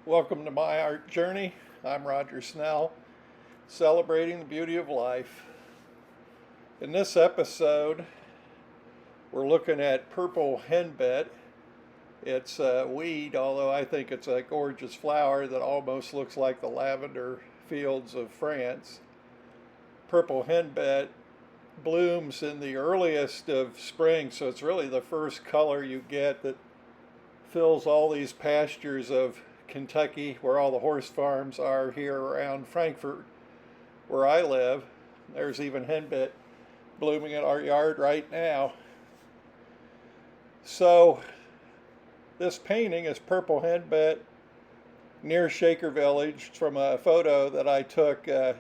Welcome to my art journey. I'm Roger Snell, celebrating the beauty of life. In this episode, we're looking at purple henbit. It's a weed, although I think it's a gorgeous flower that almost looks like the lavender fields of France. Purple henbit blooms in the earliest of spring, so it's really the first color you get that fills all these pastures of Kentucky, where all the horse farms are here around Frankfort, where I live. There's even henbit blooming in our yard right now. So this painting is purple henbit near Shaker Village from a photo that I took a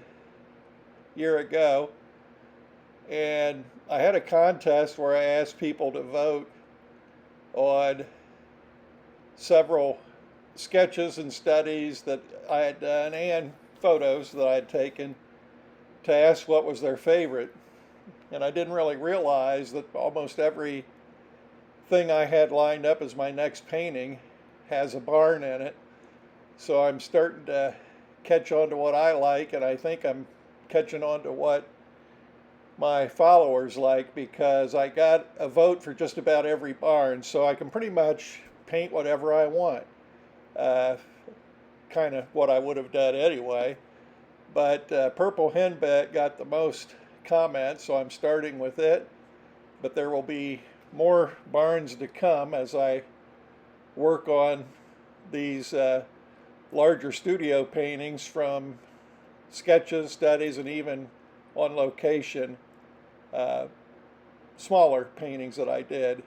year ago. And I had a contest where I asked people to vote on several sketches and studies that I had done and photos that I had taken to ask what was their favorite. And I didn't really realize that almost every thing I had lined up as my next painting has a barn in it. So I'm starting to catch on to what I like, and I think I'm catching on to what my followers like, because I got a vote for just about every barn, so I can pretty much paint whatever I want. Kind of what I would have done anyway. But purple henbit got the most comments, so I'm starting with it. But there will be more barns to come as I work on these larger studio paintings from sketches, studies, and even on location, smaller paintings that I did.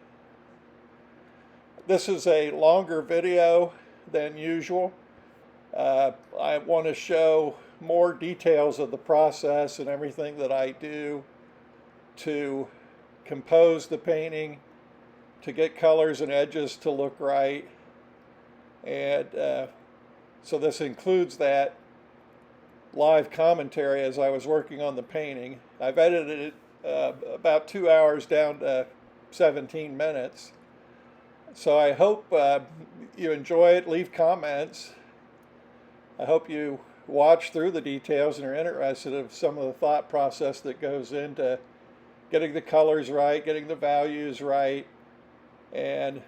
This is a longer video than usual. I want to show more details of the process and everything that I do to compose the painting, to get colors and edges to look right. And so this includes that live commentary as I was working on the painting. I've edited it about 2 hours down to 17 minutes. So I hope you enjoy it. Leave comments. I hope you watch through the details and are interested in some of the thought process that goes into getting the colors right, getting the values right, and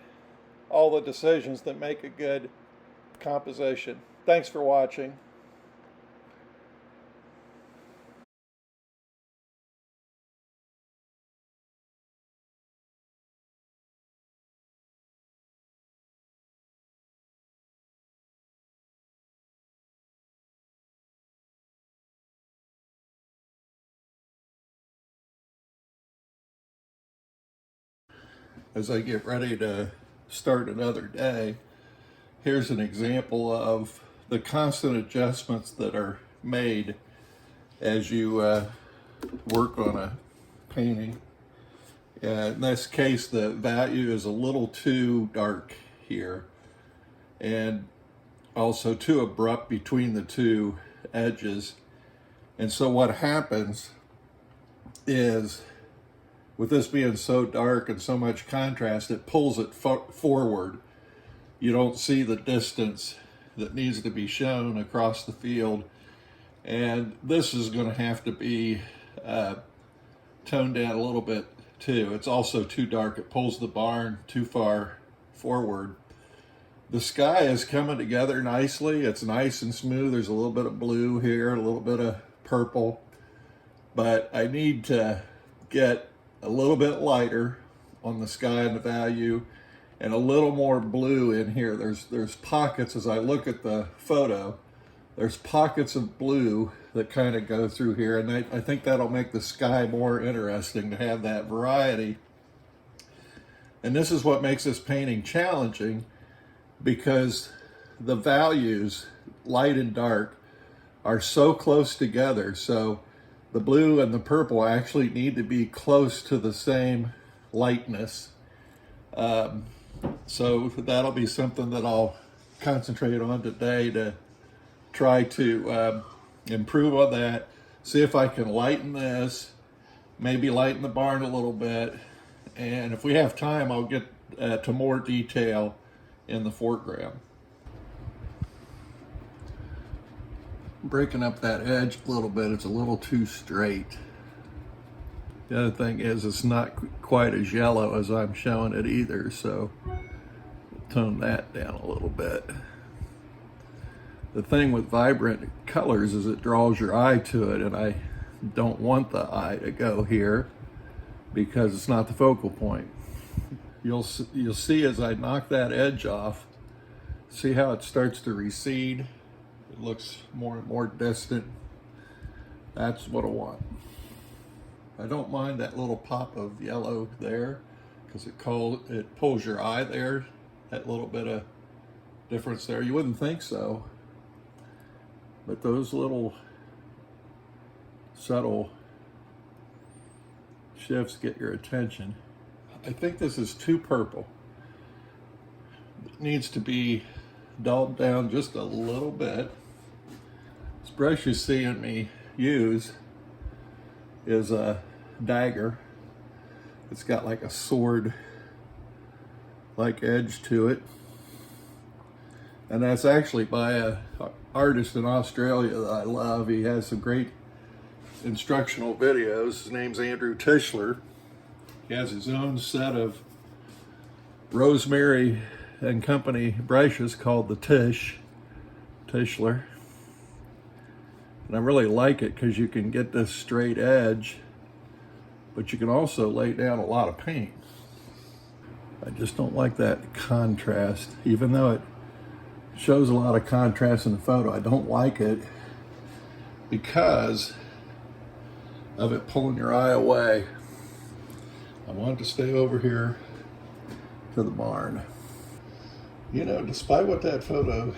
all the decisions that make a good composition. Thanks for watching. As I get ready to start another day, here's an example of the constant adjustments that are made as you work on a painting. In this case, the value is a little too dark here, and also too abrupt between the two edges. And so what happens is, with this being so dark and so much contrast, it pulls it forward. You don't see the distance that needs to be shown across the field. And this is going to have to be toned down a little bit too. It's also too dark. It pulls the barn too far forward. The sky is coming together nicely. It's nice and smooth. There's a little bit of blue here, a little bit of purple. But I need to get a little bit lighter on the sky and the value, and a little more blue in here. There's pockets, as I look at the photo, there's pockets of blue that kind of go through here, and I think that'll make the sky more interesting to have that variety. And this is what makes this painting challenging, because the values, light and dark, are so close together. So the blue and the purple actually need to be close to the same lightness. So that'll be something that I'll concentrate on today, to try to improve on that. See if I can lighten this, maybe lighten the barn a little bit. And if we have time, I'll get to more detail in the foreground. breaking up that edge a little bit. It's a little too straight. The other thing is it's not quite as yellow as I'm showing it either, so tone that down a little bit. The thing with vibrant colors is it draws your eye to it, and I don't want the eye to go here because it's not the focal point. You'll see as I knock that edge off, see how it starts to recede? It looks more and more distant. That's what I want. I don't mind that little pop of yellow there because it pulls your eye there, that little bit of difference there. You wouldn't think so, but those little subtle shifts get your attention. I think this is too purple. It needs to be dulled down just a little bit. This brush you're seeing me use is a dagger. It's got like a sword like edge to it, and that's actually by a artist in Australia that I love. He has some great instructional videos. His name's Andrew Tischler. He has his own set of Rosemary and Company brushes called the Tischler. And I really like it because you can get this straight edge, but you can also lay down a lot of paint. I just don't like that contrast. Even though it shows a lot of contrast in the photo, I don't like it because of it pulling your eye away. I want to stay over here to the barn. You know, despite what that photo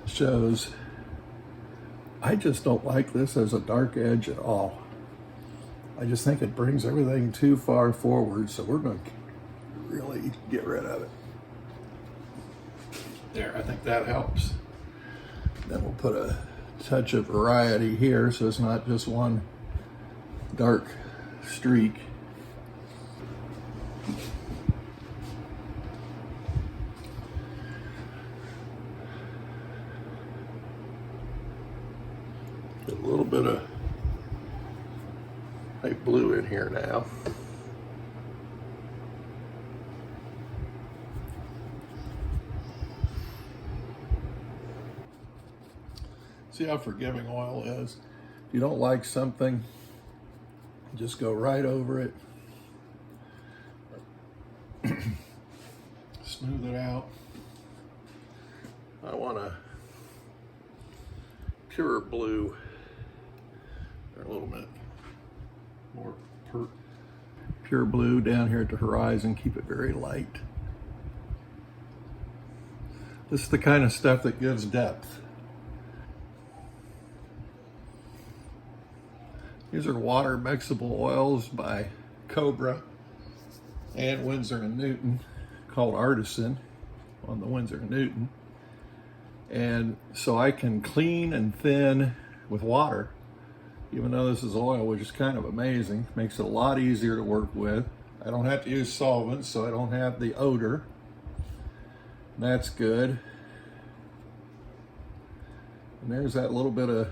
shows, I just don't like this as a dark edge at all. I just think it brings everything too far forward, so we're going to really get rid of it. There, I think that helps. Then we'll put a touch of variety here so it's not just one dark streak. Get a little bit of light blue in here now. See how forgiving oil is? If you don't like something, just go right over it. Smooth it out. I want a pure blue, or a little bit more pure blue down here at the horizon. Keep it very light. This is the kind of stuff that gives depth. These are water mixable oils by Cobra and Winsor & Newton, called Artisan on the Winsor & Newton. And so I can clean and thin with water, even though this is oil, which is kind of amazing. Makes it a lot easier to work with. I don't have to use solvents, so I don't have the odor. That's good. And there's that little bit of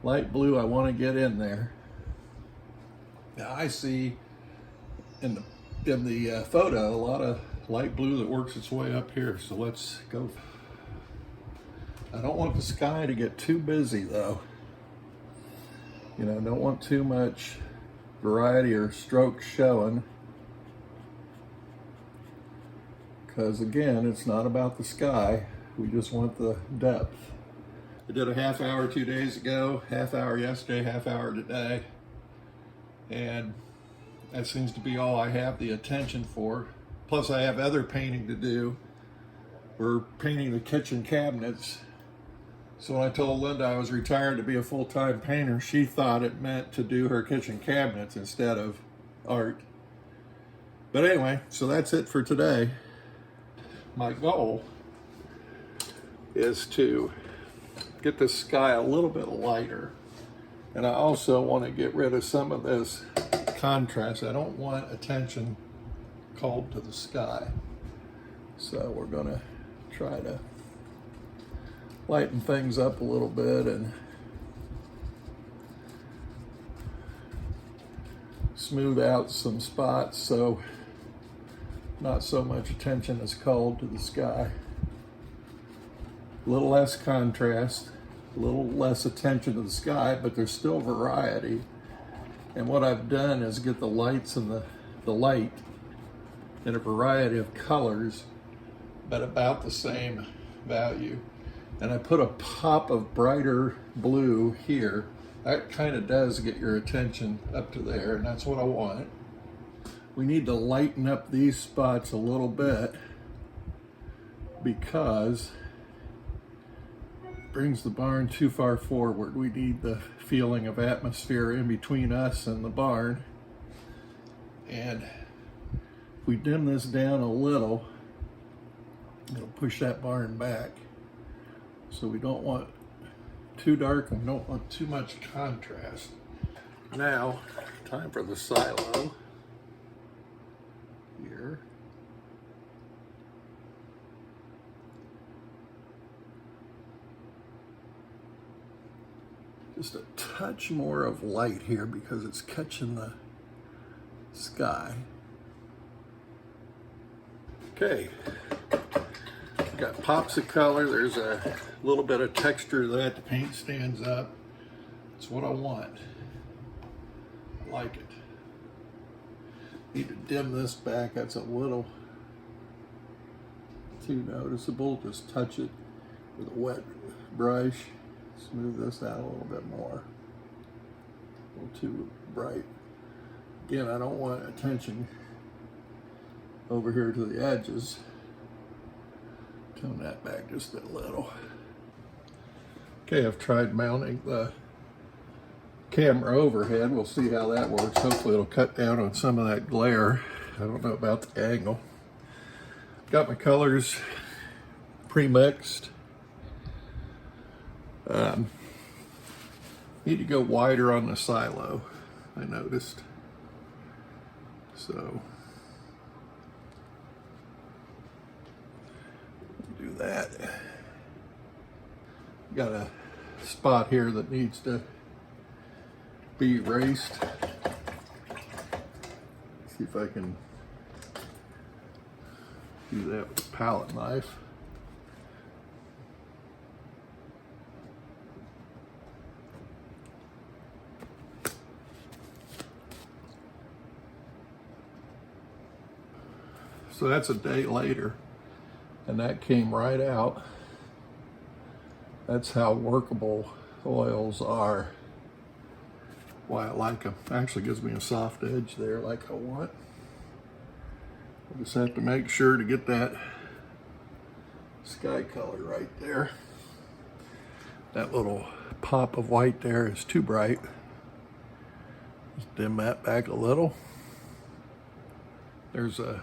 light blue I want to get in there. Now I see in the photo a lot of light blue that works its way up here, so let's go. I don't want the sky to get too busy though. You know, don't want too much variety or strokes showing, because again, it's not about the sky. We just want the depth. I did a half hour 2 days ago, half hour yesterday, half hour today, and that seems to be all I have the attention for. Plus I have other painting to do. We're painting the kitchen cabinets. So when I told Linda I was retired to be a full-time painter, she thought it meant to do her kitchen cabinets instead of art. But anyway, so that's it for today. My goal is to get the sky a little bit lighter, and I also want to get rid of some of this contrast. I don't want attention called to the sky, so we're going to try to lighten things up a little bit and smooth out some spots so not so much attention is called to the sky. A little less contrast, a little less attention to the sky, but there's still variety. And what I've done is get the lights and the light in a variety of colors, but about the same value. And I put a pop of brighter blue here. That kind of does get your attention up to there, and that's what I want. We need to lighten up these spots a little bit because it brings the barn too far forward. We need the feeling of atmosphere in between us and the barn. And if we dim this down a little, it'll push that barn back. So we don't want too dark and we don't want too much contrast. Now, time for the silo here. Just a touch more of light here because it's catching the sky. Okay, got pops of color. There's a little bit of texture that the paint stands up. That's what I want. I like it. Need to dim this back. That's a little too noticeable. Just touch it with a wet brush. Smooth this out a little bit more. A little too bright. Again, I don't want attention over here to the edges. Tone that back just a little. Okay, I've tried mounting the camera overhead. We'll see how that works. Hopefully it'll cut down on some of that glare. I don't know about the angle. Got my colors pre-mixed. Need to go wider on the silo, I noticed. So do that. Got a spot here that needs to be erased. See if I can do that with a palette knife. So that's a day later, and that came right out. That's how workable oils are. Why I like them. Actually gives me a soft edge there like I want. I just have to make sure to get that sky color right there. That little pop of white there is too bright. Just dim that back a little. There's a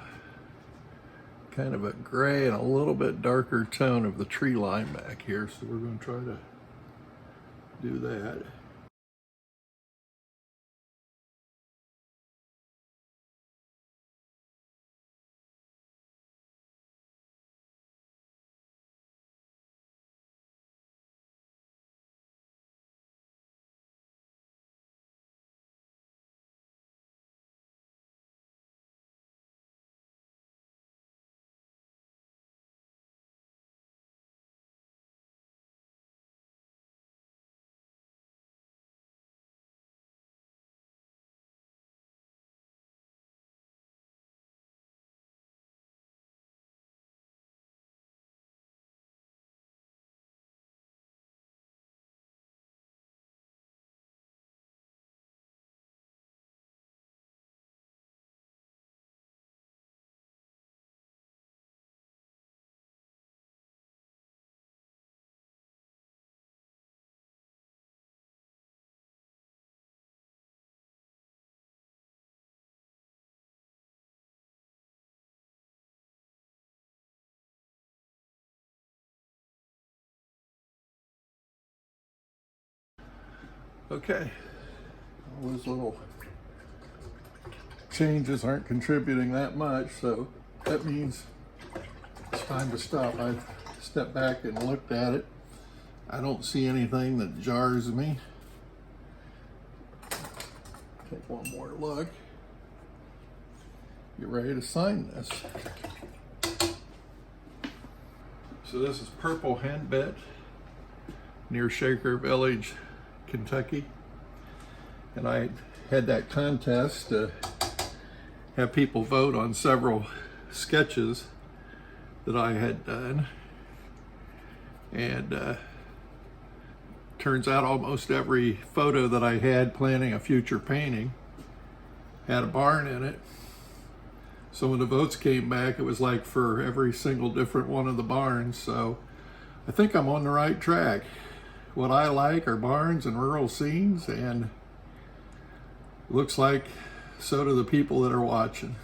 kind of a gray and a little bit darker tone of the tree line back here, so we're going to try to do that. Okay, all those little changes aren't contributing that much, so that means it's time to stop. I stepped back and looked at it. I don't see anything that jars me. Take one more look. Get ready to sign this. So this is purple henbit near Shaker Village, Kentucky. And I had that contest to have people vote on several sketches that I had done. And turns out almost every photo that I had planning a future painting had a barn in it. So when the votes came back, it was like for every single different one of the barns. So I think I'm on the right track. What I like are barns and rural scenes, and looks like so do the people that are watching.